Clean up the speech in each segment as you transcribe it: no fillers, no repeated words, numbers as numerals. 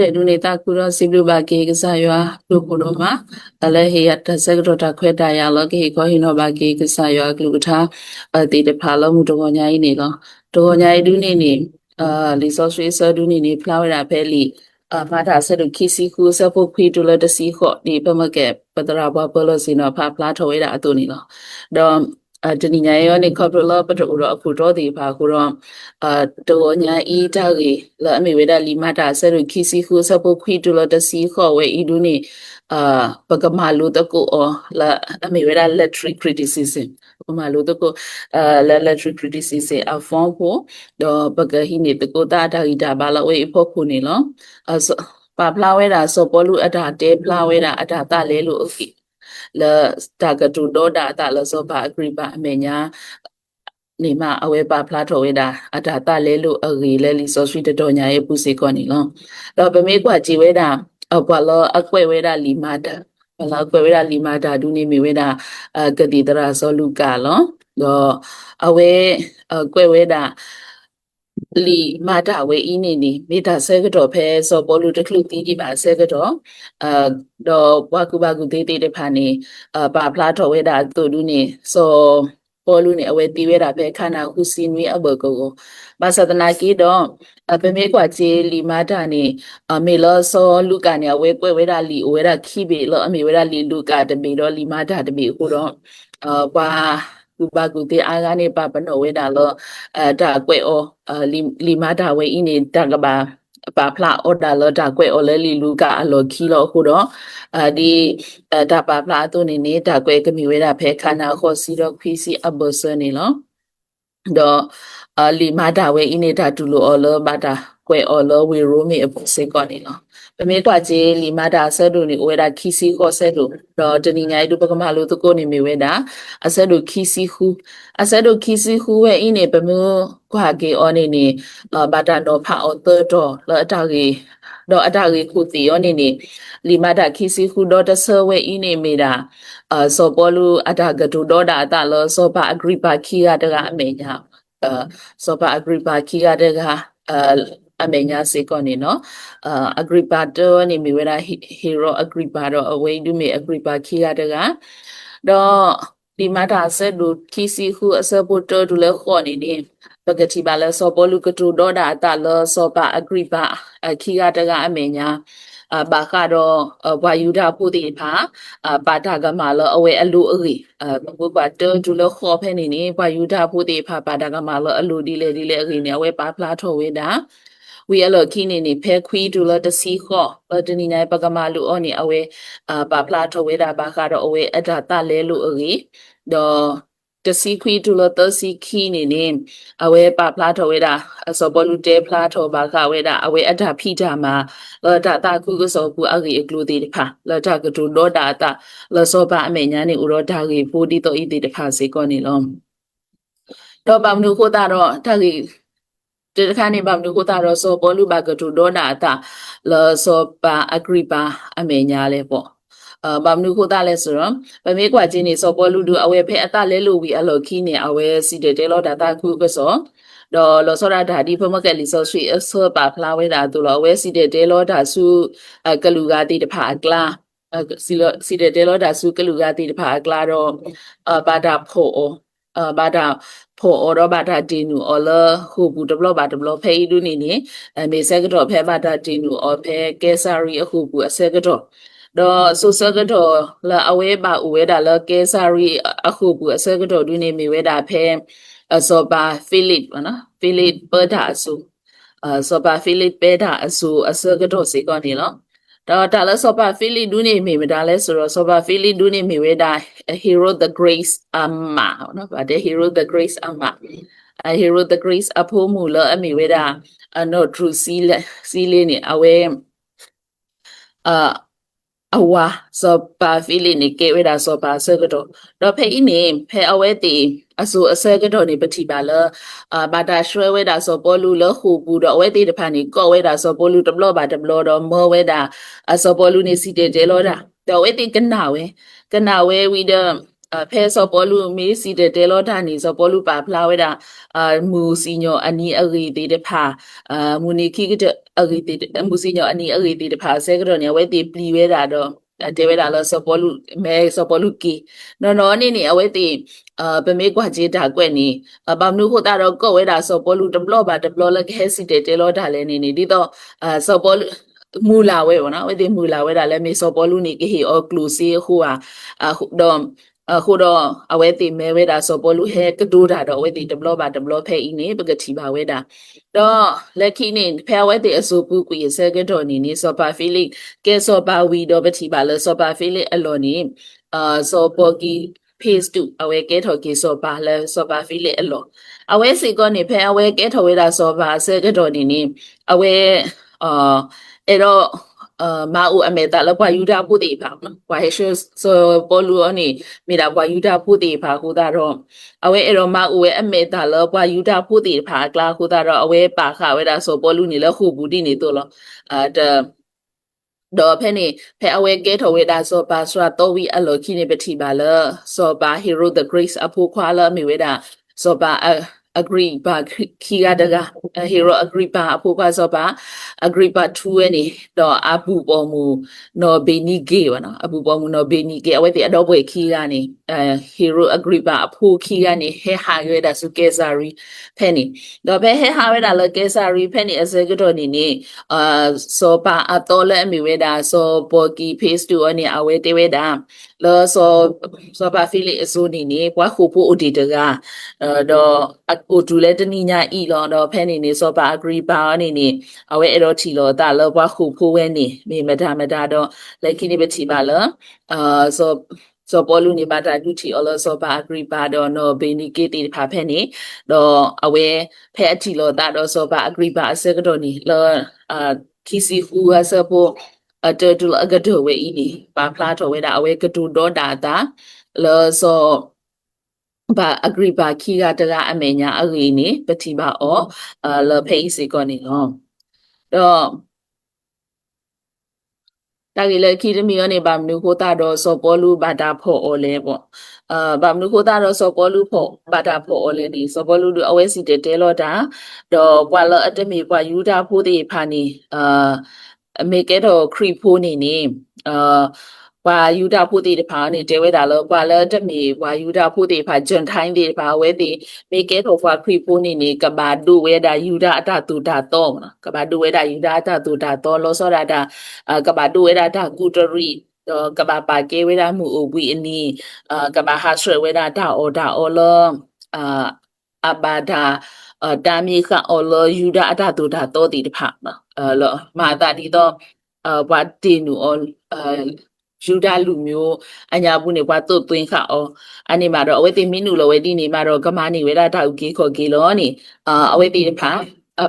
တဲ့လူနေတာကူတော့စီလူပါကေကစားရွာလူကိုတော့မှာအလဲဟေရတဆက်တော့တာခွဲတာရလောကေခေါဟိနောပါကေကစားရွာကလူကထားတေတဖာလုံးမှုတော့ညာကြီးနေလောတော့ညာကြီးဒူးနေလီဆော့ဆွေးဆော်ဒူးနေဖလာဝရဖဲလီမာတာဆက်လူခီစီခုဆဖို့ခွီတူလတစီခော့ဒီပမကဲပတရာဘပလောစီနောဖာဖလာထော်ဝဲတာအတူနေလောတော့တနင်္ညာရောနေခေါပလောပတူတော့အခုတော့ဒီပါခုတော့တော်ညာဤတာကြီးလာအမေဝဲတာလီမာတာဆဲရခီစီခုဆပ်ဖို့ခွီတူလတစီခေါ်ဝဲဤဒူနေပကမာလူတကူအောလာအမေဝဲတာ electric criticism ပကမာလူတကူelectric criticism အဖောင်းဖို့တော့ပကဟိနေတကူတာတာဂီတာဘာလဝဲဖို့ခုနေလောပါဖလာဝဲတာစောပေါ်လူအတာတဲဖလာဝဲတာအတာတလဲလို့ okay လာတာကတူတော့တာတလစောပါအဂရိပါအမေညာနေမအဝဲပါဖလားထော်ဝဲတာအတာတလဲလို့အဂီလဲလီစောဆွီတတော်ညာရဲ့ပူစီကောနေလောတော့ဗမေကွာကြည်ဝဲတာဘလောအကွဲဝဲတာလီမာတာဘလောအကွဲဝဲတာလီမာတာဒူနေမီဝဲတာကတိတရာစောလူကာလောတော့အဝဲကွဲဝဲတာလီမာတာဝဲအင်းနေမိတာဆဲကတော့ဖဲစောပေါ်လူတခလူတီးကြည့်ပါဆဲကတော့တော့ဘွားကူပါကူတေးတေးတဖာနေပါဖလားထော်ဝဲတာတူလူနေစောပေါ်လူနေအဝဲတီးဝဲတာဖဲခါနာခုစီနွေအဘကိုဘာသဒနာကီတော့ပမေကွာချေလီမာတာနေမေလောစောလူကနေအဝဲကွဲဝဲတာလီဝဲတာခိဘေလောအမေဝဲတာလီလူကတမေတော့လီမာတာတမေခုတော့ဘာကူပါကူတေးအားကနေပါပနောဝဲတာလောဒါကွဲဩလီမာတာဝဲအင်းနေတာကပါဖလာအော်ဒါလောဒါကွဲအော်လဲလီလူကအလောခီလောခုတော့ဒီဒါပါဖလာသူနေတာကွဲကမီဝဲတာဖဲခါနာခေါ်စီတော့ခွီစီအဘောဆနေလောတော့လီမာတာဝဲအင်းနေတာတူလို့အော်လောဘာတာကွဲအော်လောဝေရိုမီအပစေကောနေလောပမေကွာချေလီမာတာဆဲဒူနေဝဲတာခီစီခေါ်ဆဲဒူတော့တနီညာဒူပကမလို့တကိုနေမီဝဲတာအဆဲဒူခီစီဟူဝဲအင်းနေပမေကွာကေအော်နေဘာတာတော့ဖာအော်တော့လောအတာကြီးတော့အတာကြီးခုတီယောနေလီမာတာခီစီဟူတော့တဆဝဲအင်းနေမီတာစောပေါ်လူအတာကဒူတော့တာအတာလောစောပါအဂရိပါခီရတကအမေညာစောပါအဂရိပါခီရတကအမေညာစေကောနေနော်အဂရိပါတော့နေမီဝဲတာဟီရိုအဂရိပါတော့အဝဲဒူမီအဂရိပါခီရတကတော့ဒီမာတာဆက်လူခီစီခုအစပုတ်တော်ဒူလဲခေါ်နေနေပကတိပါလဲစောပေါ်လူကတူတော့တာအတလောစောပါအဂရိပါခီရတကအမေညာဘာကတော့ဝါယူဒဖို့တိဖာပါတာကမာလောအဝဲအလူအေဘုပါတော်ဒူလခေါ်ဖဲနေဝါယူဒဖို့တိဖာပါတာကမာလောအလူဒီလေအေနေဝဲပါဖလားထော်ဝဲတာဝီအလော်ခီနေဖဲခွီဒူလတစီခောတနီနိုင်ပကမာလူအော်နေအဝဲပါဖလားထော်ဝဲတာဘာကတော့အဝဲအတာတလဲလူအေတော့တစီခွီဒူလတစီခီနေအဝဲပါဖလားထော်ဝဲတာစောပေါ်လူတဲဖလားထော်ဘာကဝဲတာအဝဲအတာဖိတာမှာလောတာတာခုကစောကူအဂီအကလူတီတဖာလောတာကဒူလောတာတာလောစောပါအမေညာနေဥရောဒါဂီဖိုဒီတော့ဤတီတဖာစေကောနေလောတော့ပမနုခိုတာတော့ဒါဂီဒီခါနေပါမလို့ကိုတာတော့စောပေါ်လူပါကတူဒေါနာတာလောစောပါအဂရိပါအမေညာလဲပေါ့ဘာမနုခိုတာလဲဆိုတော့ဗမေကွာချင်းနေစောပေါ်လူတူအဝဲဖဲအတလဲလို့ဝီအလော်ခီနေအဝဲစီတဲလောဒါတာခုကစောတော့လောစောရဓာဒီဖမကက်လီစောဆွေအစောပါဖလာဝဲတာတူလောဝဲစီတဲလောဒါစုကလူကတိတဖာကလာစီတဲလောဒါစုကလူကတိတဖာကလာတော့ဘာတာဖို့ဘာတာဖို့အော်တော့ဘာတာဒီနူအော်လခုဘူးဒဘလဘာဒဘလဖဲဒူနေမေဆဲကတော့ဖဲဘာတာဒီနူအော်ဖဲကဲဆာရီအခုဘူးအဆဲကတော့တော့ဆိုစကတော့လာအဝဲပါအဝဲတာလကဲဆာရီအခုဘူးအဆဲကတော့ဒူနေမေဝဲတာဖဲစောပါဖိလစ်နော်ဖိလစ်ပဒါအဆူစောပါဖိလစ်ပဒါအဆူအဆဲကတော့စေကောနေလောတော့ဒါလဲစောပါဖိလစ်ဒူနေမေဒါလဲဆိုတော့စောပါဖိလစ်ဒူနေမေဝဲတာ hero the grace amma နော်ဗါတဲ့ hero the grace amma hero the grace အဖို့မူလအမေဝဲတာno true see leနေအဝဲအဝါစောပါဖိလစ်နေကေဝဲတာစောပါဆဲကတော့တော့ဖဲနေဖဲအဝဲတီအဆူအဆဲကတော့နေပတိပါလဘာတာရွှဲဝဲတာစောပေါ်လူလခုဘူးတော့အဝဲတီတဖာနေကော့ဝဲတာစောပေါ်လူတဘလော့ပါတဘလော့တော့မောဝဲတာအစောပေါ်လူနေစီတဲတဲလောတာတော့ဝဲတီကနာဝဲဝီဒ ဖဲစောပေါ်လူမေးစီတဲ့တဲလောတာနေစောပေါ်လူပါဖလာဝဲတာမူစီညောအနီအဂီတေတဖာမူနီခိကအဂီတေမူစီညောအနီအဂီတေတဖာဆဲကတော့နေဝဲတေပလီဝဲတာတော့တဲဝဲတာလောစောပေါ်လူမဲစောပေါ်လူကီနော်နေနေအဝဲတေပမေကွာဂျေတာကွဲ့နေဘာမနုခိုတာတော့ကော့ဝဲတာစောပေါ်လူဒပလော့ပါဒပလော့လက်ခဲစီတဲ့တဲလောတာလဲနေဒီတော့စောပေါ်လူမူလာဝဲပေါ့နော်ဝဲတေမူလာဝဲတာလဲမေစောပေါ်လူနေကေဟီအော်ကလူစီဟိုဟာတော့ခုတော့အဝဲတိမဲဝဲတာစောပေါ်လူဟဲကဒိုးတာတော့ဝဲတိဒဘလောပါဒဘလောဖဲအင်းနေပကတိပါဝဲတာတော့လက်ခိနေဖဲဝဲတိအစိုးပူကွေဆဲကတော့နေနေစောပါဖီလိကဲစောပါဝီတော့ပတိပါလဲစောပါဖီလိအလော်နေစောပေါ်ကီ phase 2အဝဲကဲထော်ကီစောပါလဲစောပါဖီလိအလော်အဝဲစီကနေဖဲအဝဲကဲထော်ဝဲတာစောပါဆဲကတော့နေနေအဝဲအဲ့တော့မာဦးအမေတာလောက်ပွားယူတာပုတိပါနော်ပွားဟဲရှဆိုပေါ်လူအနေမိတာပွားယူတာပုတိပါဟိုတာတော့အဝဲအဲ့တော့မာဦးရဲ့အမေတာလောက်ပွားယူတာပုတိပါကလာဟိုတာတော့အဝဲပါခဝဲတာဆိုပေါ်လူနေလောက်ခုဘူးတိနေတော့လောတော့ဖဲအဝဲကဲထော်ဝဲတာဆိုပါဆိုတော့ဝီအလော်ခိနေပတိပါလဆိုပါ hero the grace အဖို့ခွာလာမိဝဲတာဆိုပါagree ပါခိရတက hero agree ပါအဖို့ပါဆိုပါ agree ပါ2နေတော့အပူပေါ်မူနော်ဘေနီဂေပါနော်အပူပေါ်မူနော်ဘေနီဂေအဝဲတိအတော့ပွဲခိကနေhero agree ပါအဖို့ခိကနေဟဲဟာရွေးတာစုကဲစာရီဖဲနေတော့ဖဲဟဲဟာဝဲတာလကဲစာရီဖဲနေအစကတော့နေနေဆိုပါအတော်လဲအမီဝဲတာဆိုပေါ်ကီ phase 2အနေအဝဲတေဝဲတာလောဆိုပါဖီလီအစိုးနေနေဘွားခုဖို့အဒီတကတော့အတူလဲတနိညာဤလောတော့ဖဲနေနေစောပါ agree ပါအနေနေအဝဲအဲ့တော့ထီလောတာလောဘွားခုဖို့ဝဲနေမေမဒါတော့လက်ခိနေပတိပါလောဆိုပေါ်လူနေပါတာဒုတီအော်လောဆိုပါ agree ပါတော့နော်ဘေနီကေတီဖာဖဲနေတော့အဝဲဖဲအထီလောတာတော့ဆိုပါ agree ပါအစကတော့နေလောခီစီဟူအစပေါ်တူအကဒိုဝဲဤနေပါဖလာတော်ဝဲတာအဝဲကတူတော့တာလောဆိုဘာ agree ပါခီကတကအမေညာအရီနေပတိပါအောလောဖေးစီကောနေလောတော့တာကြီးလေခီတမီရောနေပါမနုခိုတာတော့စောပေါ်လူဘာတာဖို့အော်လဲပေါ့ဘာမနုခိုတာတော့စောပေါ်လူဖို့ဘာတာဖို့အော်လဲဒီစောပေါ်လူအဝဲစီတဲလောတာတော့ဘွာလအတမီဘွာယူတာဖို့တိဖာနေအမေကတော့ခရီဖိုးနေနေဘွာယူတာဖို့တိတဖာနေတဲဝဲတာလောဘွာလတမီဘွာယူတာဖို့တိဖာဂျွန်ထိုင်းတိဖာဝဲတိမေကတော့ဘွာခရီဖိုးနေနေကဘာဒူဝဲတာယူတာအတတူတာတော့နော်ကဘာဒူဝဲတာယူတာအတတူတာတော့လောစောတာကဘာဒူဝဲတာကူတရီကဘာပါကေဝဲတာမှုအဝီအနီကဘာဟာဆွဲဝဲတာအော်လောအဘာဒါတာမီခအော်လောယူတာအတတူတာတော့ဒီတဖာနော်လောမာတာဒီတော့ဘာတင်နူအော်ယူဒါလူမျိုးအညာဘူးနေဘွားတုတ်သွင်းခအောအနေမှာတော့အဝဲတိမင်းနူလောဝဲတိနေမှာတော့ကမာနေဝဲတာတောက်ကြီးခေါ်ကြီးလောနေအဝဲတိတဖာ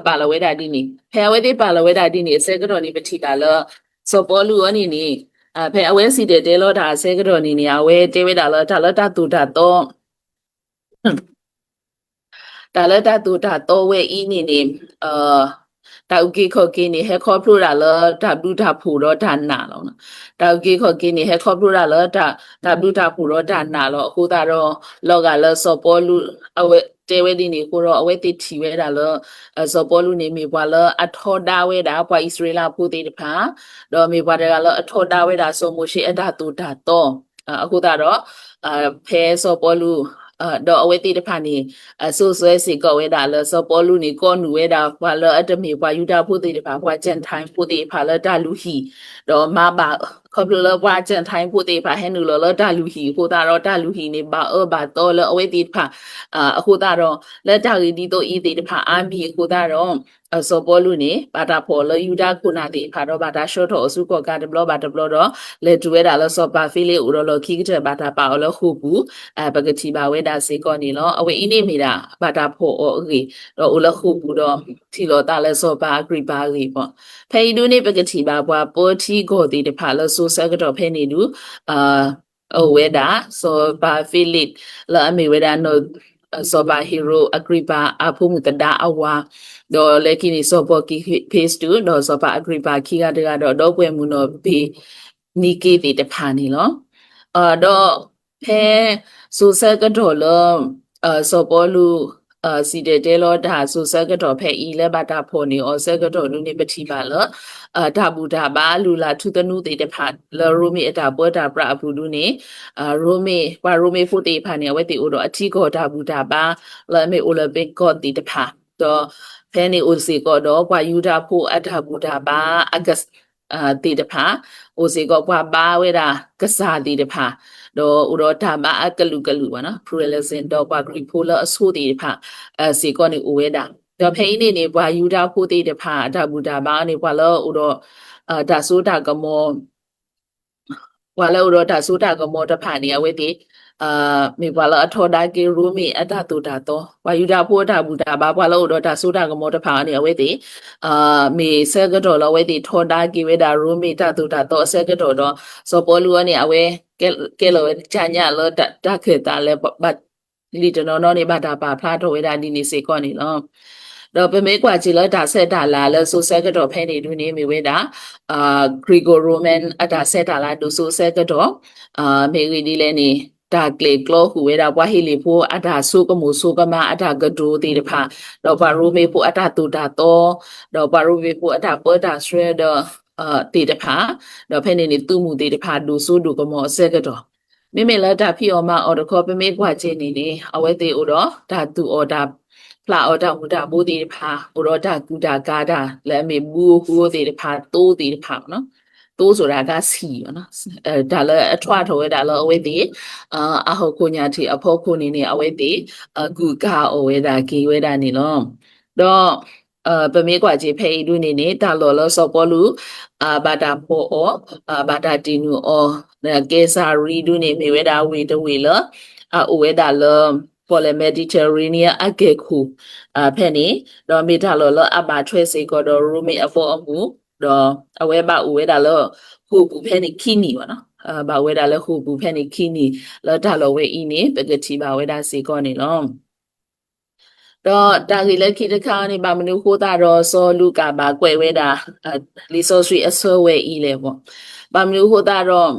ပါလဝဲတာဒီနေဖဲအဝဲတိပါလဝဲတာဒီနေအစဲကတော့နေပတိတာလောစောပေါ်လူအနေနေဖဲအဝဲစီတဲလောတာအစဲကတော့နေနေအဝဲတဲဝဲတာလောတာလောတာတူတာတော့တာလတာတူတာတော့ဝဲဤနေနေတာဥကေခေါ်ကေနေဟဲခေါ်ဖလိုတာလောတာဘလူတာဖူတော့ဒါနာလောနော်တာဥကေခေါ်ကေနေဟဲခေါ်ဖလိုတာလောတာဘလူတာဖူတော့ဒါနာလောအခုတာတော့လောကလောစောပေါ်လူအဝဲတဲဝဲဒီနေကိုတော့အဝဲတိထီဝဲတာလောစောပေါ်လူနေမိဘွာလောအထောဒါဝဲတာဘွာဣသရေလဖူသေးတဖာတော့မိဘွာတကလောအထောဒါဝဲတာဆိုမရှိအတာတူတာတော့အခုတာတော့ဖဲစောပေါ်လူတော့အဝဲတိတဖာနေဆိုဆွဲစီကောဝဲတာလောစောပေါ်လူနေကောနူဝဲတာဘွာလောအတမေဘွာယူတာဖို့တိတဖာဘွာကျန်ထိုင်းဖို့တိဖာလောတာလူဟီတော့မဘာခေါပလောဘွာကျန်ထိုင်းဖို့တိဖာဟဲနူလောတာလူဟီခိုတာတော့တာလူဟီနေဘာဘာတော့လောအဝဲတိတဖာအခုတာတော့လက်တာရီဒီတော့ဤတိတဖာအာမီခိုတာတော့စောပေါ်လူနေဘာတာဖော်လောယူတာခုနာတိဖာတော့ဘာတာရှော့တော့အစုကောကဒဘလောတော့လေတူဝဲတာလောစောပါဖီလေးဦးတော့လောခိကတဲ့ဘာတာပါလောခုဘူးပကတိပါဝဲတာစေကောနေလောအဝဲဤနေမိတာဘာတာဖော်အော်အေတော့ဦးလခုဘူးတော့ထီလောတာလဲစောပါအဂရိပါကြီးပေါ့ဖဲဤဒူနေပကတိပါဘွာပေါ်တီကိုတိတဖာလောဆိုဆကတော့ဖဲနေလူဝဲတာစောပါဖီလေးလာအမေဝဲတာနော်စောပါဟီရိုအဂရိပါအဖုမှုတဒါအဝါတော့လက်ကိနေစောပေါ်ကီ phase 2တော့စောပါအဂရိပါခိကတကတော့တော့ပွဲမှုတော့ဘေနီကေတိတဖာနေလောတော့ဖ แพ้สูเซก็โดดเลยโซโปลูสีเดเดลดาสูเซก็โดดแพ้อีและบาดาโพนี่อเซก็โดดลูนี่ปฏิบัติเลยดาบูดาบาลูลาทุตนูติเดพัดเลรูมีดาบัวดาปราบูดูนี่รูมีว่ารูมีฟูติพันเนี่ยไว้ติอุดอธิโกดาบูดาบาและไม่อุลเบกก็ติเดพัดตัวแพ้นี่อุสิก็ดอกว่ายูดาพูอัดาบูดาบาอากาศติเดพัดอุสิก็ว่าบาเวดากษาติเดพัดတော့ဥရောဓမ္မအကလူကလူပါနော်ပရလစင်တော့ပါဂရိဖိုလအဆိုတီဖာစီကောနေဥဝဲတာတော့ဖိနေနေဘွာယူတာဖိုတီတဖာဒါဘူတာဘာနေဘွာလောဥရောဒါဆိုတာကမောဘွာလောဥရောဒါဆိုတာကမောတဖာနေအဝဲတိမေဘွာလောအထောဒါကေရူမီအတတူတာတော့ဘွာယူတာဖိုဒါဘူတာဘာဘွာလောဥရောဒါဆိုတာကမောတဖာနေအဝဲတိမေဆဲကတော့လောဝဲတိထောဒါကေဝဲဒါရူမီတတူတာတော့ဆဲကတော့တော့စောပေါ်လူကနေအဝဲကဲလို့ကြာညလို့တခေတာလဲဘတ်လီတနော်နေဘာတာပါဖလာတော့ဝဲတာဒီနေစေကောနေလောတော့ပမေကွာကြည်လို့ဒါဆက်တာလာလဲဆိုဆက်ကတော့ဖဲနေတူနေမိဝဲတာဂရီဂိုရိုမန်အတာဆက်တာလာဒူဆိုဆက်ကတော့မေရီဒီလဲနေတာကလေကလောဟူဝဲတာဘွားဟီလီဖိုအတာဆုကမှုဆုကမအတာကဒူတီတဖာတော့ဘာရိုမေဖိုအတာတူတာတော့ဘာရိုမေဖိုအတာပေါ်တာဆွဲတော့တေတဖာတော့ဖဲနေနေသူ့မှုတေတဖာဒူဆိုဒူကမောဆက်ကတော့မိမေလာတာဖီအော်မအော်တခေါ်ပမေကွာချင်းနေနေအဝဲသေးဦးတော့ဒါသူအော်ဒါဖလာအော်ဒါမူဒါဘူတေတဖာဦးတော့ဒါကူဒါကာဒါလဲမေဘူဟူတေတဖာတိုးတေတဖာနော်တိုးဆိုတာကစီနော်ဒါလည်းအထွားထော်ရဒါလည်းအဝဲသေးအဟုတ်ကိုညာတီအဖို့ကိုနေနေအဝဲသေးကူကာအဝဲဒါကီဝဲဒါနေလောတော့ပမေကွာကြီးဖေးဒူနေနေတာလော်လောစောပေါ်လူဘာတာပိုအောဘာတာတီနူအောကေဆာရီဒူနေမေဝဲတာဝေတဝေလအဝဲတာလောပေါ်လေမက်ဒီတရေနီးယားအကေခုဖဲနေတော့မေတာလော်လောအဘာထွဲစေကောတော့ရူမီအဖို့အမှုတော့အဝဲဘာဝဲတာလောခုကူဖဲနေခီနီပါနော်ဘာဝဲတာလဲခုကူဖဲနေခီနီလောတာလောဝဲအင်းနေပကတိဘာဝဲတာစေကောနေလောတော့တာကြီးလက်ခိတခါနေပါမနုခိုးတာတော့စောလူကပါကွယ်ဝဲတာလီဆိုဆွေအစောဝဲဤလေပေါ့ပါမနုခိုးတာတော့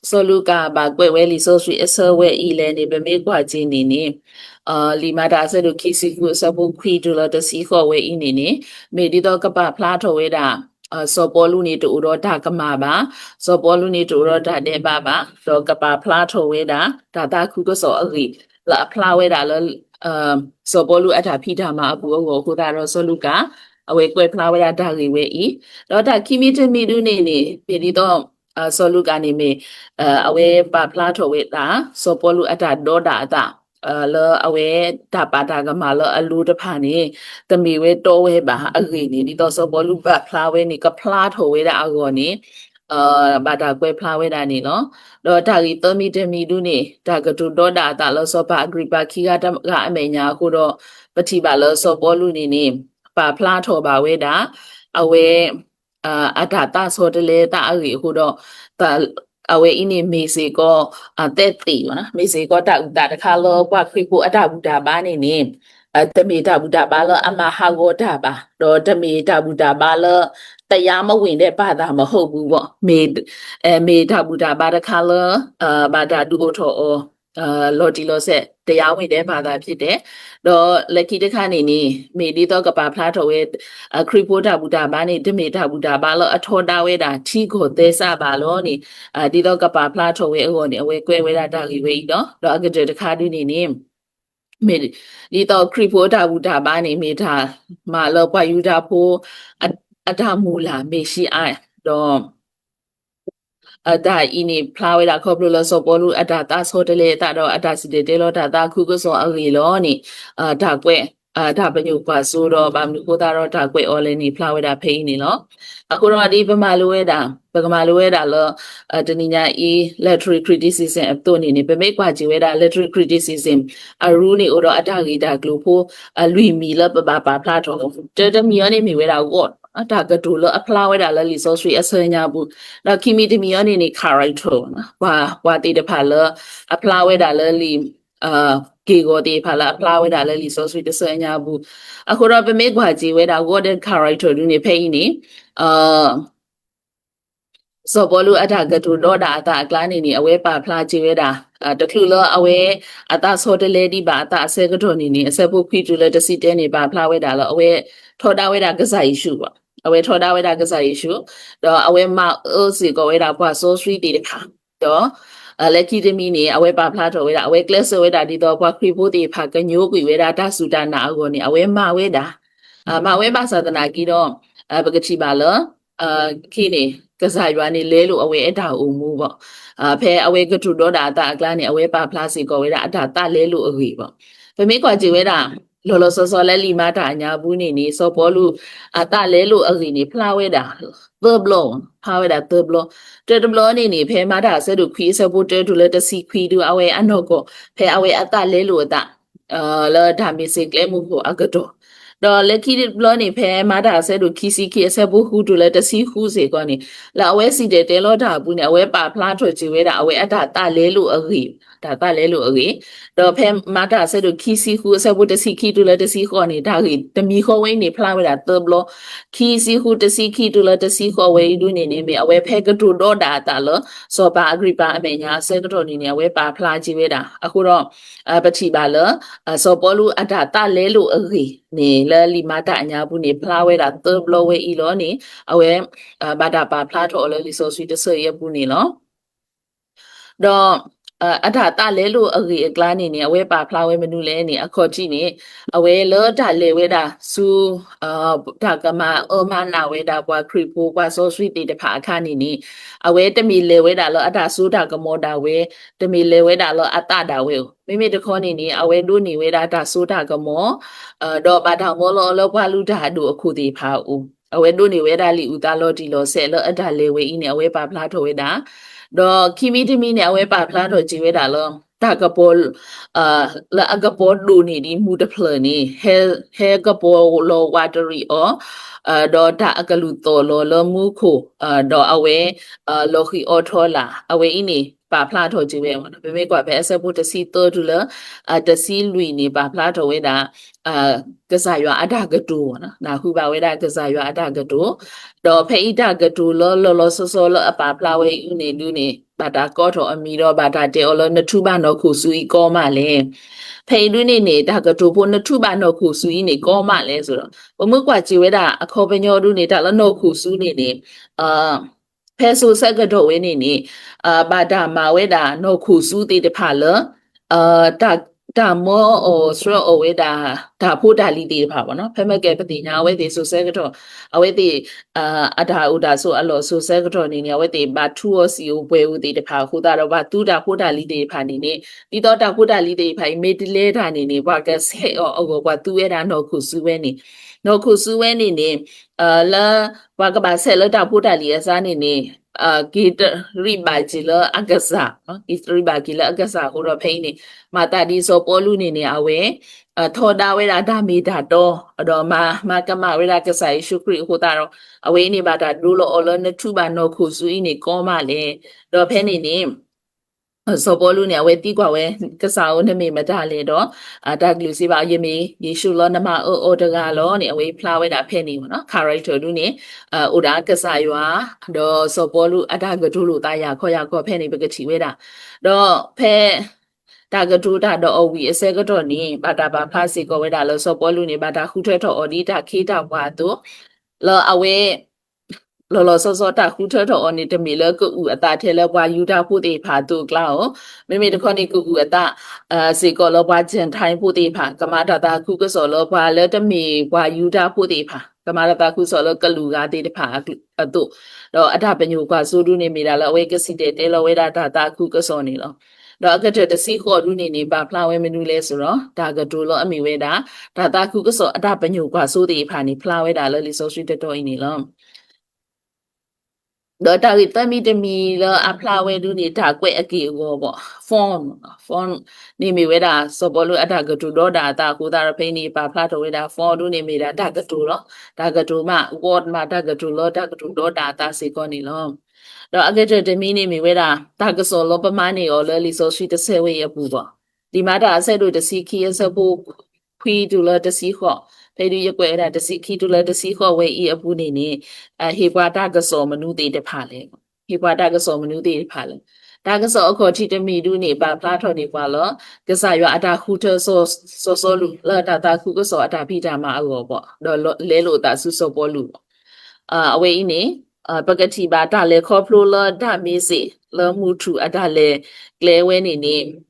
စောလူကပါကွယ်ဝဲလီဆိုဆွေအစောဝဲဤလေနေပမေကွာချင်းနေနေလီမာတာဆဲတို့ခိစီကူစပုခွီဒူလတစီခေါ်ဝဲဤနေနေမေဒီတော့ကပဖလားထော်ဝဲတာစောပေါ်လူနေတူတော့ဒါကမာပါစောပေါ်လူနေတူတော့ဒါတဲ့ပါတော့ကပဖလားထော်ဝဲတာဒါတာခုကစောအကြီးလာဖလာဝဲတာလောစောပေါ်လူအတာဖိတာမှာအပူကိုခုတာတော့စောလူကအဝဲကွဲဖလာဝဲတာဒါကြီးဝဲဤတော့ဒါခိမီတမီဒူနေနေပြည်တော့စောလူကနေမေအဝဲပါဖလာထော်ဝဲတာစောပေါ်လူအတာဒေါ်တာအတာလောအဝဲဒါပါတာကမှလောအလူတဖာနေတမီဝဲတောဝဲပါအဂိနေဒီတော့စောပေါ်လူပါဖလာဝဲနေကဖလာထော်ဝဲတာအကောနေဘာတာကွဲဖလာဝဲတာနေနော်တော့ဒါကြီးသမီတမီဒူနေဒါကတူတော့တာတာလောစောပါအဂရိပါခီကအမေညာကိုတော့ပတိပါလောစောပေါ်လူနေနေပါဖလာထော်ပါဝဲတာအဝဲအတာတာစောတလေတာအကြီးကိုတော့တာအဝဲအင်းနေမေစီကောတဲ့တီပါနော်မေစီကောတာဥတာတခါလောကွာခွေကိုအတာဘူတာပါနေနေတမေတာဘူတာပါလောအမဟာဂောတာပါတော့တမေတာဘူတာပါလောတရားမဝင်တဲ့ဘာသာမဟုတ်ဘူးပေါ့မေတာဘူတာပါတခါလောဘာတာဒူအိုထောလော်တီလော်ဆက်တရားဝင်တဲ့ဘာသာဖြစ်တယ်တော့လက်ခိတခါနေနေမေဒီတော့ကပါဖလားထော်ဝဲခရီပိုတာဘူတာဘာနေတမေတာဘူတာဘာလောအထောတာဝဲတာထီကိုသဲစပါလောနေဒီတော့ကပါဖလားထော်ဝဲဟိုနေအဝဲကွဲဝဲတာတာကြီးဝဲနော်တော့အကတဲ့တခါတူနေနေမေဒီတော့ခရီပိုတာဘူတာဘာနေမေတာမာလောပွားယူတာဖိုအတမူလာမေရှိအိုင်တော့ဒါအင်းဖလာဝဲတာခေါပလိုလောစောပေါ်လူအတာတာဆောတလေတာတော့အတာစီတေလောတာတာခုကစောအရီလောနေဒါကွဲဒါပညုပါဆိုတော့ဗာမလူကိုတာတော့ဒါကွဲအော်လင်းနေဖလာဝဲတာဖိနေလောအခုတော့ဒီပမာလိုဝဲတာပကမာလိုဝဲတာလောတနိညာ literary criticism အတော့နေနေပမေကွာကြည့်ဝဲတာ literary criticism အရူးနေတော့အတာဂီတာဂလိုဖိုလွီမီလပပပါဖလာတော့တမီယောနေမီဝဲတာကောဒါကတူလအဖလာဝဲတာလဲလီဆိုဆွေအစညာဘူးတော့ခီမီတမီယောနေနေခါရိုက်ထိုနော်ဝါတီတဖာလအဖလာဝဲတာလဲလီကေကိုတီဖာလအဖလာဝဲတာလဲလီဆိုဆွေတစညာဘူးအခုတော့ပမေကွာကြည့်ဝဲတာ what the character နေဖိနေ so bolu ata gatu do da ata klani ni awe pa phla chi we da taklu lo awe ata so de le di ba ata ase gato ni ase bu khi tu le tasi te ni ba phla we da lo awe thoda we da gasa issue ba awe thoda we da gasa issue do awe ma o si ko we da pa so sweet di kha do le ki de mi ni awe pa phla tho we da awe class we da di do pa khri bu di pha ka nyo ku we da ta su da na ko ni awe ma we da ma we ba sa da na ki do ba ka chi ba lo khi ni ကစားရွာနေလဲလို့အဝဲအတာအုံမှုပေါ့ဖဲအဝဲကထုတော့တာအတာအကလာနေအဝဲပါဖလားစီကောဝဲတာအတာတလဲလို့အဝေပေါ့ဖမေကွာကြည်ဝဲတာလောလောဆောဆောလဲလီမာတာအညာဘူးနေနေစောပေါ်လူအတာလဲလို့အဝေနေဖလားဝဲတာသဘလုံးဖားဝဲတာသဘလုံးတဲတဘလုံးနေနေဖဲမာတာဆဲတို့ခွီးဆပ်တဲတူလဲတစီခွီးတူအဝဲအနော့ကိုဖဲအဝဲအတာလဲလို့အတာလောဒါမီစိကလဲမှုကိုအကတော့တော့လက်ခိဘလနေဖဲမာတာဆဲတို့ခီစီခီအဆက်ဘူးဟူတူလဲတစီဟူစေကောနေလာအဝဲစီတဲ့တဲလောတာဘူးနေအဝဲပါဖလားထွက်ကြည့်ဝဲတာအဝဲအတာတလဲလို့အကြီးဒါတလဲလို့အကြီးတော့ဖဲမာတာဆဲတို့ခီစီဟူအဆက်ဘူးတစီခီတူလဲတစီခေါ်နေတာကြီးတမီခေါ်ဝဲနေဖလားဝဲတာတဘလခီစီဟူတစီခီတူလဲတစီခေါ်ဝဲဒူနေနေမြေအဝဲဖဲကတူတော့တာတလစောပါအဂရိပါအမေညာဆဲကတော့နေနေအဝဲပါဖလားကြည့်ဝဲတာအခုတော့ပတိပါလစောပေါ်လူအတာတလဲလို့အကြီးနေလဲလီမာတာအညာဘူးနေဖလားဝဲတာတဘလဝဲဤလောနေအဝဲဘာတာပါဖလားတော့လဲလီဆိုဆွီတဆရဘူးနေလောတော့အထာတလဲလို့အကြီးအကလာနေနေအဝဲပါဖလာဝဲမနူလဲနေအခေါ်ကြည့်နေအဝဲလောတာလေဝဲတာစူဒါကမအမနာဝဲတာဘွာခရီပိုဘွာဆိုဆွီတီတဖာအခါနေနေအဝဲတမီလေဝဲတာလောအထာစူတာကမောတာဝဲတမီလေဝဲတာလောအတတာဝဲမိမိတခေါ်နေနေအဝဲတို့နေဝဲတာဒါစူတာကမောတော့ဘာတောင်မောလောလောဘွာလူတာဒူအခုတီဖာဦးအဝဲတို့နေဝဲတာလီဦးတာလောတီလောဆဲလောအထာလေဝဲဤနေအဝဲပါဖလာထောဝဲတာတော့ခီမီတမီနဲ့အဝဲပါဖလားတော့ကြည်ဝဲတာလောတာကပေါ်လာအကပေါ်ဒူနေဒီမူတဖလနေဟဲကပေါ်လောဝါတရီအောတော့တာအကလူတော်လောမူခိုတော့အဝဲလောခီအောထောလာအဝဲအင်းနေပါဖလားတော့ကြည်ဝဲမှာပေမဲ့ကွာပဲအစပုတစီတော်တူလတစီလူနေပါဖလားတော့ဝဲတာကစားရွာအဒကတူနော်နာခုပါဝဲတာကစားရွာအဒကတူတော့ဖေးတာကတူလောဆောဆောလောအပါဖလာဝဲဥနေလူနေဘာတာကောထောအမီတော့ဘာတာတေအောလောနထုဘနောခုစုဤကောမလဲဖေးလူနေနေတာကတူဖို့နထုဘနောခုစုဤနေကောမလဲဆိုတော့ဘမကွာကြည်ဝဲတာအခေါ်ပညောလူနေတာလောနောခုစုနေနေဖဲဆူဆက်ကတော့ဝဲနေနေဘာတာမာဝဲတာနောခုစုတေတဖာလောတာဒါမောစရောအဝဲဒါဖို့ဒါလီတေဖာပေါ့နော်ဖဲမကဲပတိညာဝဲတေဆိုဆဲကတော့အဝဲတေအဒါဥဒါဆိုအလောဆိုဆဲကတော့နေနေအဝဲတေဘာထူောစီကိုပွဲဦးတေတဖာခုတာတော့ဘာတူတာဖို့ဒါလီတေဖာနေနေပြီးတော့တာဖို့ဒါလီတေဖာမေတလဲတာနေနေဘာကဆဲအောကွာသူရဲ့ဒါတော့ခုစုဝဲနေတော့ခုစုဝဲနေနေလာဘာကဘာဆဲလတာဖို့ဒါလီအစားနေနေဂီတရိဘာဂျီလအကစားနော်ဂီတရိဘာဂျီလအကစားဟိုတော့ဖိနေမာတာဒီဆိုပေါ်လူနေနေအဝဲထော်တာဝဲတာဒါမီတာတော့တော့မာကမဝဲတာကစားရှုခရီဟိုတာတော့အဝဲနေပါတာဒူလောအလနထုဘာနောခုစုနေကောမလေတော့ဖဲနေနေစောပေါ်လူနေဝဲတီးကွာဝဲကစားဦးနမေမတာလေတော့ဒါကလူစီပါယမေယေရှုလောနမအိုတကလောနေအဝဲဖလာဝဲတာဖဲနေပေါ့နော် character လူနေအိုဒါကစားရွာတော့စောပေါ်လူအတာကဒူလူတာရခေါ်ရခေါ်ဖဲနေပကတိဝဲတာတော့ဖဲတာကဒူတာတော့အဝီအစဲကတော့နေဘာတာဘာဖလာစီကိုဝဲတာလောစောပေါ်လူနေဘာတာခုထဲတော့အော်ဒီတာခေတာဘွားတော့လောအဝဲလောဆောဆောတာခုထထောအနိတမီလကူအတာထဲလဘွာယူတာဖို့တေဖာတုကလောမိမိတခေါနိကူအတာစေကောလဘွာဂျန်ထိုင်းဖို့တေဖာကမာတာတာခုကစောလဘွာလတမီဘွာယူတာဖို့တေဖာကမာတာခုစောလကလူကတေတဖာအတုတော့အထပညုကဆိုဒုနေမိတာလအဝဲကစီတဲလဝဲတာတာခုကစောနေလောတော့အကတဲ့တစီခေါ်ဒုနေနေပါဖလာဝဲမနူလဲဆိုတော့ဒါကဒူလောအမိဝဲတာတာခုကစောအထပညုကဆိုတေဖာနေဖလာဝဲတာလလီဆိုဆွီတတော်အင်းနေလောတော့တာရီတမီတမီလအဖလာဝဲဒူနေတာကွဲ့အကီကိုပေါ့ဖွန်နေမီဝဲတာစောပေါ်လို့အတာကတူတော့တာတာကိုတာရဖိနေပါဖလာတော့ဝဲတာဖွန်ဒူနေမီတာတာကတူတော့တာကတူမဝတ်မှာတာကတူလို့တာကတူတော့တာစေကောနေလောတော့အကတဲ့တမီနေမီဝဲတာတာကစောလောပမာနေရောလဲလီဆိုရှိတဆဲဝဲရပူပေါ့ဒီမှာတာအဆက်တို့တစီခီရစဖို့ခွီတူလတစီခေါ်ဖေဒီရကွဲတာတစီခီတူလတစီခေါ်ဝဲဤအပူနေနေဟေဘွာတာကစောမနုတေတဖာလေ he bought a so many day pal. Dagas or coachit me do ne ba platoni palo, Gasayo ata hooter so la data kugo so ata pita ma alobo, the lelo that suso bolu. Away ini, bagati ba dale coplo la da misi, la mutu adale, glewen ini,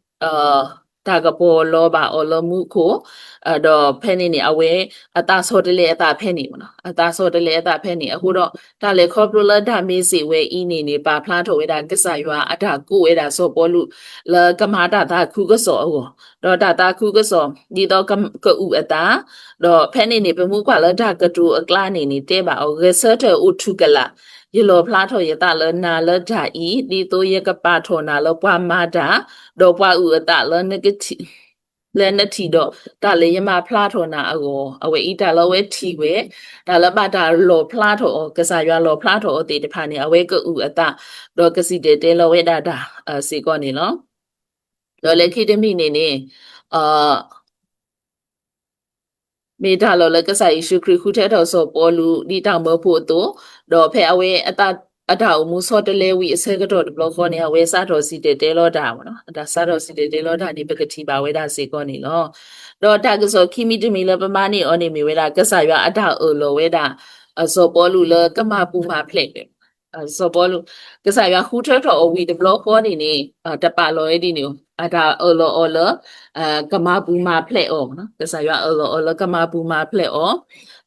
tagapo loba or la muko, the penny ni away, at that sort of at that penny, at that sort of at that penny, a hood dale coplo la da misi, where ini ni ba plato with a gasayua at a go with a so bolu, la gamata da kugo so, the data kugo so, di do come go at that. The penny ni pe mu kwa la da ka tu akla ni te ba o research u tu kala ye lo plato ye ta la na la da I di to ye ka pa tho na lo pwa ma da do pwa u ta la ne ke ti le na ti do ta le ye ma plato na a go awe I ta lo we ti we da la ba da lo plato o ka sa ya lo plato o te te pha ni awe ka u ta do ka si te lo we da si ko ni lo lo le ki de mi niမေဒါလောလကဆိုင်ရှုခရခုထဲတော်စောပေါ်လူဒီတောင်မဖို့တော့တော့ဖဲအဝဲအတာအမှုစောတလဲဝီအစဲကတော့ဘလော့ခေါ်နေအဝဲစားတော်စီတဲလောတာပေါ့နော်ဒါစားတော်စီတဲလောတာဒီပကတိပါဝဲတာစေကောနေလောတော့တာကစောခိမီတမီလပမာနေအော်နေမီဝဲတာကဆာရွာအတာအော်လောဝဲတာအစောပေါ်လူလကမပူမှာဖလက်တယ်စောပေါ်လူကဆာရွာခုထဲတော်ဝီဒီဘလော့ခေါ်နေနေတပါလောအဲ့ဒီနေအတာအော်လောကမာပူမာဖလက်အော်နော်ကဆာရွာအော်လောကမာပူမာဖလက်အော်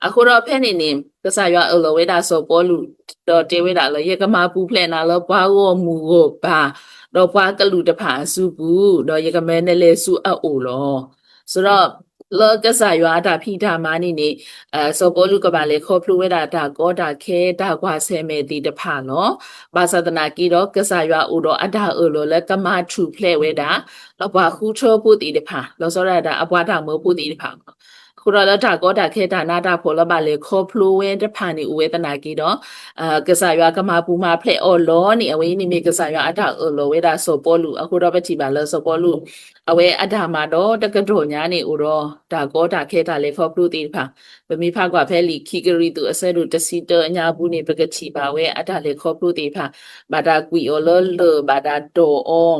အခုတော့ဖဲနေနေကဆာရွာအော်လောဝဲတာစောပေါ်လူတော့တေဝဲတာလောရေကမာပူဖလက်နာလောပွားရောမူကိုပါတော့ပွားကလူတဖာစုဘူးတော့ရေကမဲနဲ့လေစုအိုလောဆိုတော့လောကဆာရွာတာဖိတာမာနေနေစောပေါ်လူကပါလေခေါ်ဖလူဝဲတာကောတာခဲတာကွာဆဲမဲတီတဖာနော်ဘာသာတနာကီတော့ကဆာရွာဦးတော့အတာအော်လောလဲကမာထူဖလဲဝဲတာလောပွားခူချောပူတီတဖာလောစောရတာအပွားတာမောပူတီတဖာခုတော့လက်တာကောတာခဲတာနာတာဖော်လပါလေခေါ်ဖလူဝဲတဖာနေဦးဝဲတနာကီတော့ကဆာရွာကမာပူမာဖလဲအော်လောနေအဝေးနေမြေကဆာရွာအတာအော်လောဝဲတာစောပေါ်လူအခုတော့ပဲကြည်ပါလောစောပေါ်လူအဝဲအတာမှာတော့တကတော်ညာနေဦးတော့ဒါကောတာခဲတာလေခေါ်ဖလူတီတဖာဗမီဖာကွာဖဲလီခီဂရီတူအစဲတို့တစီတအညာဘူးနေပကချီပါဝဲအတာလေခေါ်ဖလူတီဖာဘာတာကွီအော်လောလောဘာတာတော်အော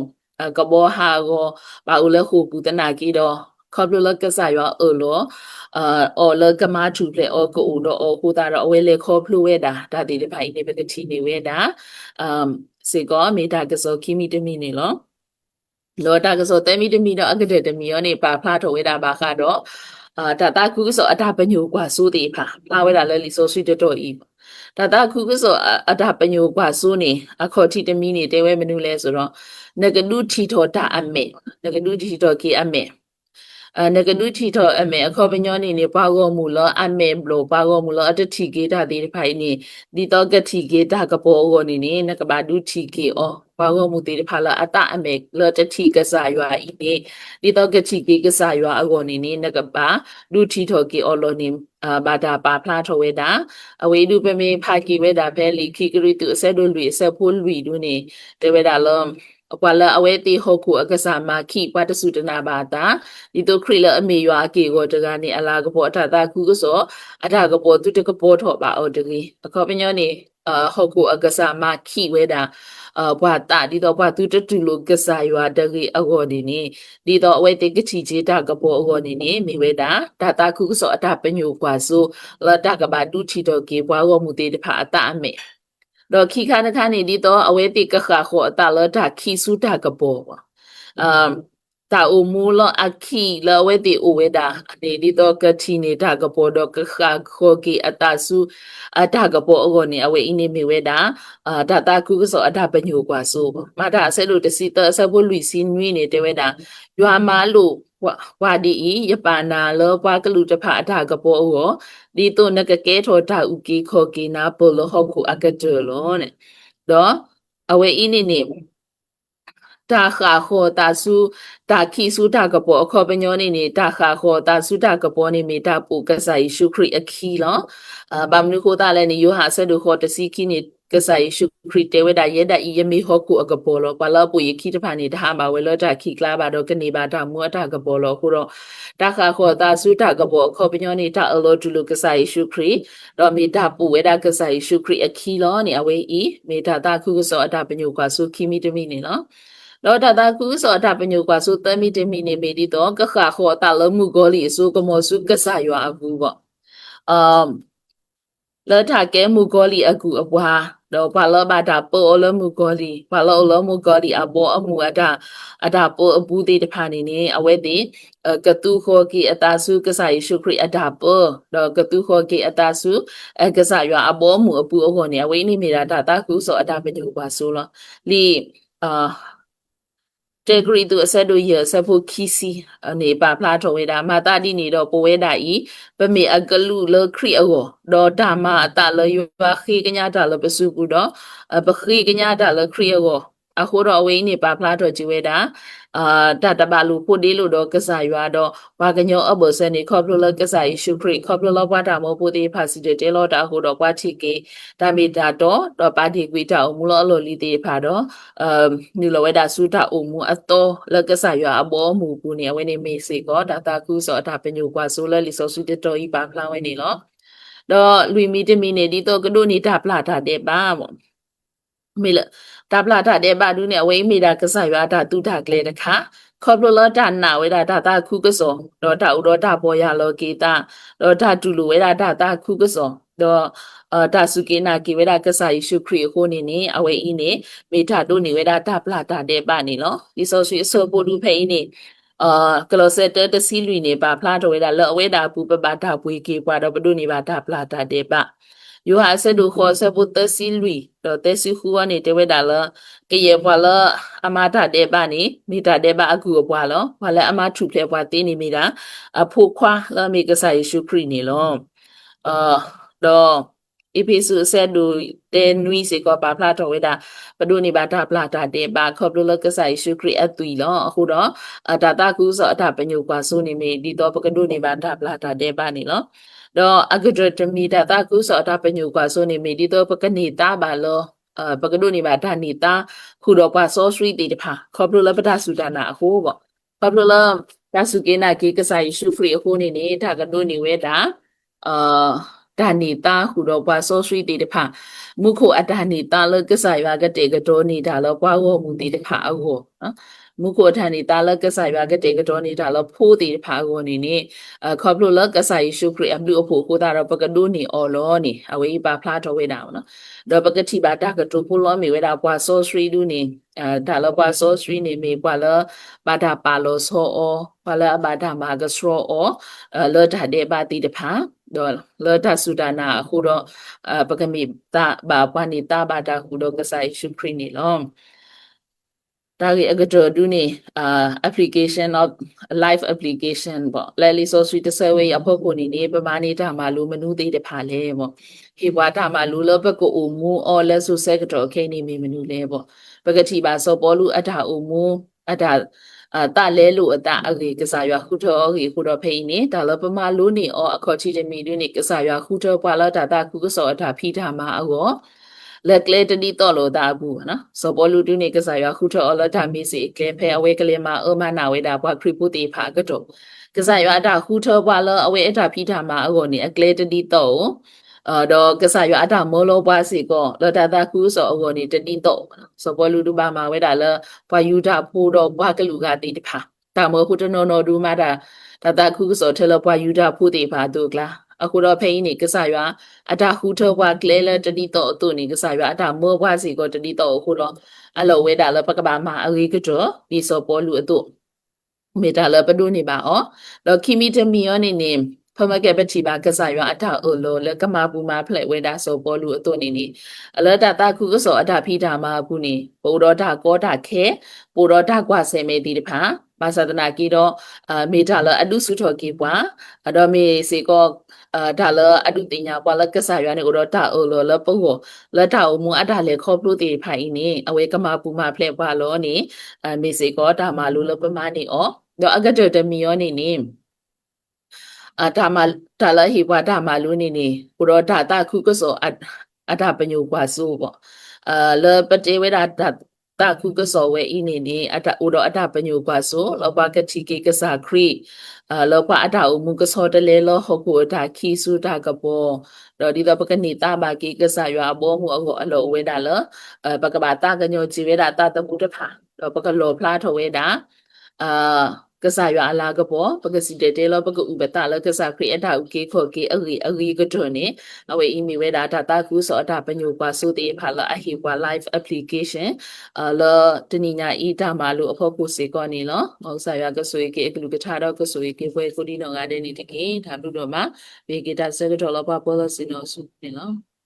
ကဘောဟာကိုဘာဦးလဲခုပူတနာကီတော့ခေါပလလကဆာယောအော်လောအော်လကမာထူလေအော်ကိုတော့အော်ကိုတာတော့အဝဲလေခေါပလူဝဲတာဒါတိတဖိုင်နေပကတိနေဝဲတာစေကောမေတာကစောခိမီတမီနေလောလောတာကစောတဲမီတမီတော့အကတဲ့တမီရောနေပါဖလာထဝဲတာပါခါတော့ဒါတာခုဆိုအတာပညိုကွာစိုးတေဖာလာဝဲတာလဲလီဆိုဆွီတတော်ဤဒါတာခုဆိုအတာပညိုကွာစိုးနေအခေါ်တီတမီနေတဲဝဲမနုလဲဆိုတော့နဂနုထီတော်တာအမေနဂနုထီတော်ကေအမေနဂနုထီတော်အမေအခေါ်ပညောနေနေပါကောမူလောအမေဘလောပါကောမူလောအတတိကေတာဒီဖိုင်နေဒီတော့ကတိကေတာကပေါ်ကောနေနေနကဘာဒုထီကေအောဘာကောမူတေဖာလာအတအမေလောတတိကစားရွာဤနေဒီတော့ကတိကေကစားရွာအကောနေနေနကဘာဒုထီတော်ကေအော်လောနေဘာတာပါဖလာထဝဲတာအဝေဒုပမေဖာကီဝဲတာဖဲလီခိကရီတုအဆက်တို့လူအဆက်ဖိုးလူဒုနေတေဝဲတာလောအကွာလာအဝဲတီဟုတ်ခုအကစားမာခိပတစုတနာဘာတာဒီတော့ခရီလအမေရွာကေကိုတကနေအလာကပေါ်အထတာခုကစောအထကပေါ်သူတကပေါ်ထော့ပါအော်တကြီးအခေါ်ပညောနေဟုတ်ခုအကစားမာခိဝဲတာဘွာတာဒီတော့ဘွာသူတတူလိုကစားရွာတကြီးအခေါ်ဒီနေဒီတော့အဝဲတီကချီချေတာကပေါ်အခေါ်နေနေမိဝဲတာဒါတာခုကစောအထပညိုကွာဆိုလာတာကဘာဒူချီတော့ကေဘွာရောမူတေတဖာအတအမေတော့ခိခါနခါနေဒီတော့အဝဲတိကခါခေါ်အတလတာခိစုတာကပေါ်တာအမူလအခီလဝဲတိအဝဲတာဒီတော့ကတိနေတာကပေါ်တော့ကခါခေါ်ကီအတစုအတကပေါ်အကောနေအဝဲအင်းနေမီဝဲတာဒါတာခုကစောအတပညိုကွာဆိုမတာဆဲလို့တစီတဆဖို့လူစီနွေးနေတဲ့ဝဲတာရွာမာလို့ဝါဒီယပနာလောပွားကလူတဖအထကပေါ်အောဒီတော့နကကဲထောတာဥကီခေါ်ကီနာပေါ်လဟုတ်ခုအကတလောနဲ့တော့အဝဲအင်းနေတာခါခေါ်တာစုတာခိစုတာကပေါ်အခေါ်ပညောနေနေတာခါခေါ်တာစုတာကပေါ်နေမိတာပူကဆိုင်ရှုခရီအခီလောဘာမနုခိုတာလည်းနေယောဟာဆက်တို့ခေါ်တစီခိနေ ကစားယေရှုခရစ်တေဝဒယေဒဤယမီဟောကုအကပေါ်လောဘာလပူယခိတဖာနေတာမဝဲလောတာခိကလာဘာတော့ကနေဘာတာမွတ်တာကပေါ်လောခုတော့တာခါခေါ်တာစုတာကပေါ်ခေါ်ပညောနေတာအလောတူလူကစားယေရှုခရစ်တော့မေတာပူဝဲတာကစားယေရှုခရစ်အခီလောနေအဝဲဤမေတာတာခုကစောအတာပညုကွာစုခိမီတမိနေနော်လောတာတာခုစောအတာပညုကွာစုတမိတမိနေမေဒီတော့ကခါခေါ်တာလမှုကောလီစုကမောစုကစားရွာအကူပေါ့လောတာကဲမူဂောလီအကူအပွားတော့ဘာလောဘာတာပိုလမူဂောလီဘာလောလမူဂောလီအဘောအမှုအတာပိုအပူးသေးတဖာနေနေအဝဲတိကတူခေါ်ကီအတာစုကစားယေရှုခရစ်အတာပိုတော့ကတူခေါ်ကီအတာစုကစားရွာအဘောမှုအပူအခေါ်နေအဝဲနေမိတာတာကူဆိုအတာပညူပါဆိုလောလီအာတေဂရီတူအဆက်တို့ရဆက်ဖို့ခီစီအနေပါဖလားထော်ဝဲတာမာတာဒီနေတော့ပိုဝဲတာဤပမေအကလူလခရီအောဒေါ်တာမာအတလယဝခိကညာတာလပစုကူတော့ပခိကညာတာလခရီအောအခုတော့အဝေးနေပါဖလားထော်ကြည့်ဝဲတာတဘလူပိုဒီလိုတော့ကစားရွာတော့ဘာကညောအဘစနေခေါပလကစားယေရှုခရစ်ခေါပလလဘတာမပိုဒီဖာစီတေလောတာဟိုတော့ကွာချီကေဒါမီတာတော့ပါဒီကွီတာမူလောလောလီတေဖာတော့နီလဝဲတာစုတာအုံမူအတော်လကစားရွာအဘောမူကူနေဝဲနေမေစီကောဒါတာကူစောတာပညုကွာဆိုလလီစောစုတေတော်ဤပါဖလားဝဲနေလောတော့လူမီတမီနေဒီတော့ကဒိုနေတာပလာတာတဲ့ပါပေါ့မေလတာပလာတာတဲ့ပါဒူးနဲ့အဝိမေတာကစားရွာတာတူတာကလေးတခါခေါပလတာနာဝဲတာခုကစောတော့တာဥတော့တာပေါ်ရလောကေတာတော့တာတူလူဝဲတာခုကစောတော့တာစုကေနာကေဝဲတာကစားယေရှုခရစ်ဟိုနေနေအဝဲအင်းနေမေတာတို့နေဝဲတာပလာတာတဲ့ပါနေလောဒီစောဆွေအစောပိုလူဖိနေကလောစတတစီလူနေပါဖလားတော်ဝဲတာလောအဝဲတာပူပပတာပွေကေပွားတော့ဘဒုနေပါတာပလာတာတဲ့ပါယောဟာဆဒုခေါ်ဆပုတစီလူတော့တစီခူကနေတဝဲတာလကရေပွားလအမတာတဲ့ပါနေမိတာတဲ့ပါအကူပွားလောဘာလဲအမထုဖလဲပွားတင်းနေမိတာအဖို့ခွာလမေကစားယေရှုခရစ်နေလောတော့အဖေစုဆက်ဒူတဲနွီစေကောပါဖလာတော်ဝဲတာဘဒုနေပါတာပလာတာတဲ့ပါခေါပလလကစားယေရှုခရစ်အသွီလောအခုတော့တာတာကူစောအတာပညုကွာဆိုနေမိဒီတော့ပကဒုနေပါတာပလာတာတဲ့ပါနေလောတော့အဂဒရတမီတာတာကူစောတာပညုကွာဆိုနေမိဒီတော့ပကနေတာပါလောပကဒုနေပါတာနေတာခုတော့ကွာဆောစရီတီတဖာခေါပလလပတာစုတာနာအခုပေါ့ခေါပလလတာစုကေနာကေကစားယေရှုခရစ်အခုနေနေတာကဒုနေဝဲတာဒါနေတာခုတော့ဘာဆိုဆွေးတေတဖာမုခိုအဒါနေတာလကစားရွာကတေကတော်နေတာလောပွားဝမှုတေတဖာအောနော်မုခိုအဒါနေတာလကစားရွာကတေကတော်နေတာလောဖိုးတေတဖာအောနေနေခေါပလိုလကစားယေရှုခရစ်အမှုအဖို့ကိုတာတော့ပကဒိုနေအော်လောနေအဝေးပါဖလားတော်ဝဲတာနော်တော့ပကတိပါတာကတူဖိုလောမီဝဲတာပွားဆိုဆွေးဒူနေဒါလောပွားဆိုဆွေးနေမေပွားလဘာတာပါလောဆောအောဘာလာဘာတာမာကစရောအောလောတာတဲ့ပါတိတဖာတော့လောတာစုဒနာအခုတော့ပကမိတာဘာပဏိတာဘာတာခုတော့ကစားယေရှုခရစ်နေလောဒါကြီးအကတော်ဒူနေapplication of live application ပေါ့လဲလီဆိုဆွီတဆဝေးအဖို့ကိုနေပမာနေတာမှာလူမနူးသေးတဖာလဲပေါ့ဟေဘွာတာမှာလူလဘကိုအမူအော်လဲဆိုဆဲကတော်ခိနေမီမနူးလဲပေါ့ပကတိပါစောပေါ်လူအတာအမူအတာတာလဲလို့အတာအကေကစားရွာခုတော်အကေခုတော်ဖိနေဒါလပမာလို့နေအော်အခေါ်ချီတမီလူနေကစားရွာခုတော်ပွာလာတာခုကစောအတာဖိတာမှာအောလက်ကလေးတတိတော်လို့တာဘူးနော်စောပေါ်လူတူနေကစားရွာခုတော်အလတာမီစီကဲဖဲအဝဲကလေးမှာအမနာဝဲတာဘွားခရပုတိဖာကတော့ကစားရွာတာခုတော်ပွာလအဝဲအတာဖိတာမှာအောနေအကလေးတတိတော်တော့ကစားရွာအတာမောလောပွားစီကောလတာတာခုစောအောနေတတိတော်စောပေါ်လူတူပါမှာဝဲတာလဘွားယူတာဖိုးတော့ဘွားကလူကတိတဖာတာမောခုတနော်နော်ဒူမာတာခုစောထဲလဘွားယူတာဖိုးတိဖာတို့ကလားအခုတော့ဖိနေကစားရွာအတာဟူထောဘွားကလဲလတတိတော့အတူနေကစားရွာအတာမောဘွားစီကိုတတိတော့အခုတော့အလောဝဲတာလပကဘာမှာအရေးကတော့ဒီစောပေါ်လူအတူမေတာလပဒုနေပါအောတော့ခီမီတမီယောနေဖမကဲပတိပါကစားရွာအတာအိုလိုလကမာပူမာဖလက်ဝဲတာစောပေါ်လူအတူနေအလတာခုကစောအတာဖိတာမှာအခုနေပိုတော့တာကောတာခဲပိုတော့တာကွာဆဲမေဒီတဖာဘာသာတနာကီတော့မေတာလအတုစုထော်ကီပွားအတော်မေစေကောဒါလအတုတင်ညာပွားလကစားရွာနေတော့တာအိုလောလပုတ်လတာအိုမူအတာလေခေါပလို့တေဖိုင်နေအဝဲကမာပူမာဖလက်ပွားလောနေမေစေကောတာမာလူလပမာနေအောတော့အကတတမီယောနေဒါမဒါလဟိဘွားဒါမလူနေဘုရောဒါတာခုကစော အတာပညုกว่าဆိုပေါ့လေပတေဝေဒတာခုကစောဝဲဤနေနေအတာဥတော်အတာပညုกว่าဆိုလောဘကတိကေကစားခရီလောဘအတာဥမှုကစောတလေလောဟုတ်ကိုအတာခီစုတာကပေါ်တော့ဒီတော့ပကနေတာဘာကေကစားရွာဘောမှုအကိုအလောဝဲတာလပကဘာတာကညိုជីဝဲတာတာတမှုတဖာတော့ပကလောဖလားထဝဲတာအာကစားရွာအလာကပေါ်ပကစီတေတေလောပကဥပတာလကစားခရီအတာဥကေခေါ်ကေအဂီကတွနေအဝေအီမီဝဲတာတာကူစောအတာပညုกว่าဆိုတေဖာလအဟိကွာ live application လောတနိညာဤတာမာလို့အဖို့ကိုစေကောနေလောငေါဆာရွာကဆိုကေအကလူကထားတော့ကဆိုကေဘွဲကိုဒီတော့ငါတဲ့နေတကေဒါဘူးတော့မှာဘေကေတာစကတော်လောပါပေါ်လစင်လို့ဆုနေလော